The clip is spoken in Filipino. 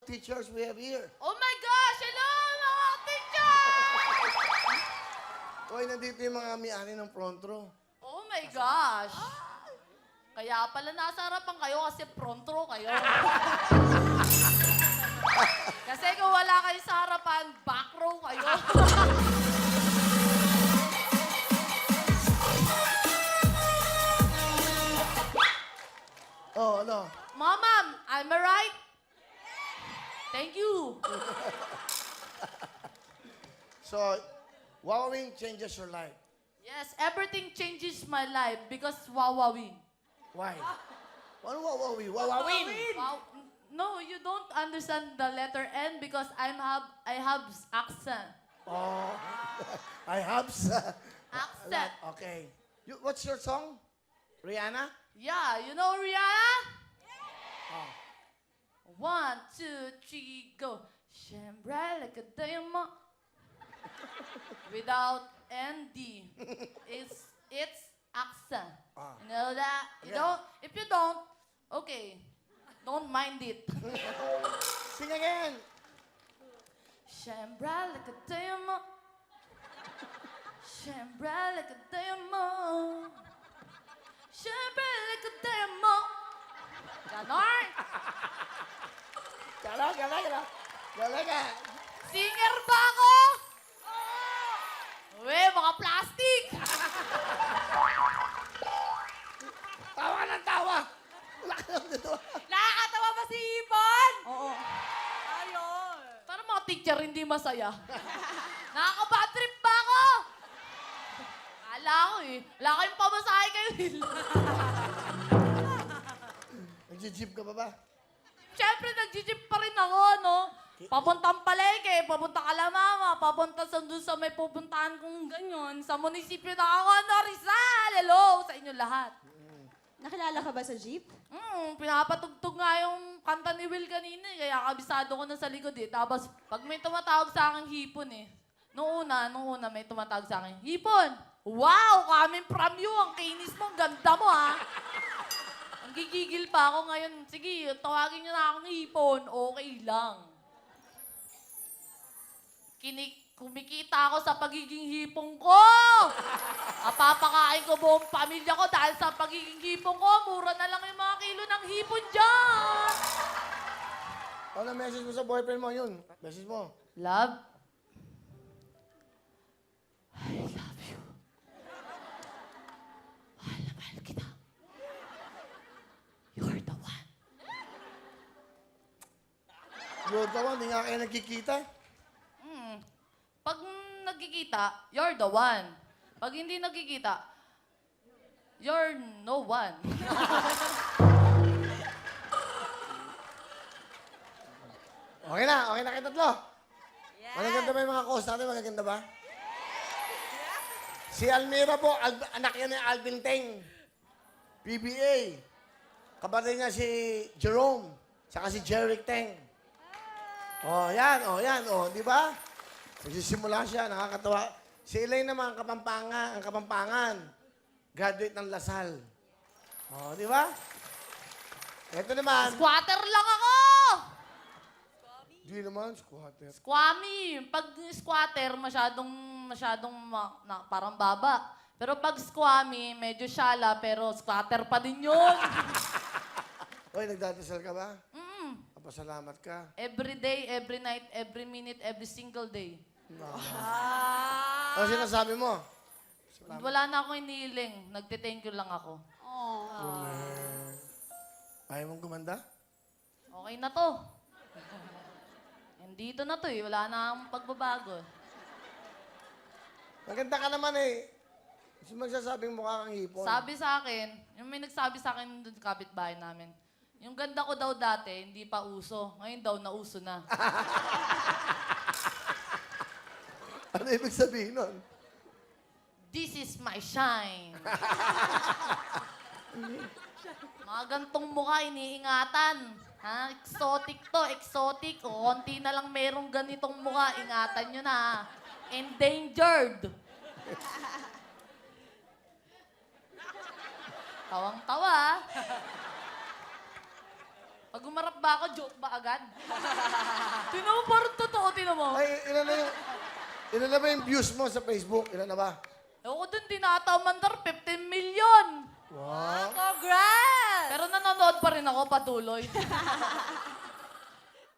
teachers we have here. Oh my gosh! Hello, mga teacher! Hoy, nandito yung mga may-ari ng front row. Oh my gosh! Kaya pala nasa harapan kayo kasi front row kayo. Kasi kung wala kayo sa harapan, back row kayo. Oh, ano? Mom, am I right? Thank you. So, wowing changes your life. Yes, everything changes my life because wawawin. Why? Ano wowing? Wowing! Wow. No, you don't understand the letter N because I have accent. Oh, I have Accent. Okay. What's your song? Rihanna? Yeah, you know Rihanna? Oh. 1, 2, 3, go. Shine bright like a diamond. Without ND. It's accent. Ah. You know that? You Yeah. don't? If you don't, okay. Don't mind it. Sing again. Shine bright like a diamond. Shine bright like a diamond. Shine bright like a diamond. Ganon. Gala ka. Singer ba ako? Uwe, mga plastic. Tawa ng tawa. Wala ka naman dito. Nakakatawa ba si Ibon? Oo. Ayun. Parang mga teacher hindi masaya. Nakaka-bad trip ba ako? Kala ko eh. Wala kayong pamasahe kayo. Nag-jeep ka pa ba? Siyempre, nag-jeep pa rin ako, no? Papuntang Palengke, papunta Kalamama, papunta doon sa may pupuntahan kong ganyan, sa munisipyo na ako, no, Rizal! Hello sa inyo lahat. Nakilala ka ba sa jeep? Pinapatugtog nga yung kanta ni Will kanina, kaya kabisado ko na sa likod eh. Tapos, pag may tumatawag sa akin, hipon eh. Nung una may tumatawag sa akin, hipon! Wow! Coming from you! Ang kinis mo, ang ganda mo ha! Ang gigigil pa ako ngayon. Sige, tawagin niyo na akong hipon. Okay lang. Kumikita ako sa pagiging hipong ko! Papakain ko buong pamilya ko dahil sa pagiging hipong ko. Mura na lang yung mga kilo ng hipon dyan! Ano message mo sa boyfriend mo yun? Message mo. Love? I love you. Mahal na mahal kita. You're the one. Lord ka ba? Hindi nga kayo nagkikita. Pag nagkikita, you're the one. Pag hindi nagkikita, you're no one. Okay na kayo tatlo. Magaganda ba yung mga host natin? Magaganda ba? Si Almira po, anak yan ni Alvin Teng. PBA. Kapatid niya si Jerome. Saka si Jeric Teng. Oh, yan, di ba? Nagsisimula siya, nakakatawa. Si Elaine naman, ang Kapampangan. Graduate ng Lasal. Oh, di ba? Ito naman. Squatter lang ako! Di naman, squatter. Squammy. Pag squatter, masyadong parang baba. Pero pag squammy, medyo shala, pero squatter pa din yun. Oy, nagdadasal ka ba? Papasalamat ka. Every day, every night, every minute, every single day. Ano sinasabi mo? Wala na akong inihiling. Nagte-thank you lang ako. Ayaw mong gumanda? Okay na to. Nandito na to eh. Wala na akong pagbabago. Maganda ka naman eh. Kasi magsasabing mukha kang hipon. Sabi sa akin, yung may nagsabi sa akin doon sa kapitbahay namin, yung ganda ko daw dati, hindi pa uso. Ngayon daw, nauso na. Ano ibig sabihin nun? This is my shine. Mga gantong mukha, iniingatan. Ha? Exotic to, exotic. O, konti na lang merong ganitong mukha. Ingatan nyo na, ha? Endangered. Tawang-tawa. Pag umarap ba ako, joke ba agad? Tinan mo, parang totoo, tinan mo. Ay, ilan na ba yung views mo sa Facebook? Ilan na ba? Ako dun, tinataw mandar, 15 million. Wow. Congrats! Pero nanonood pa rin ako patuloy.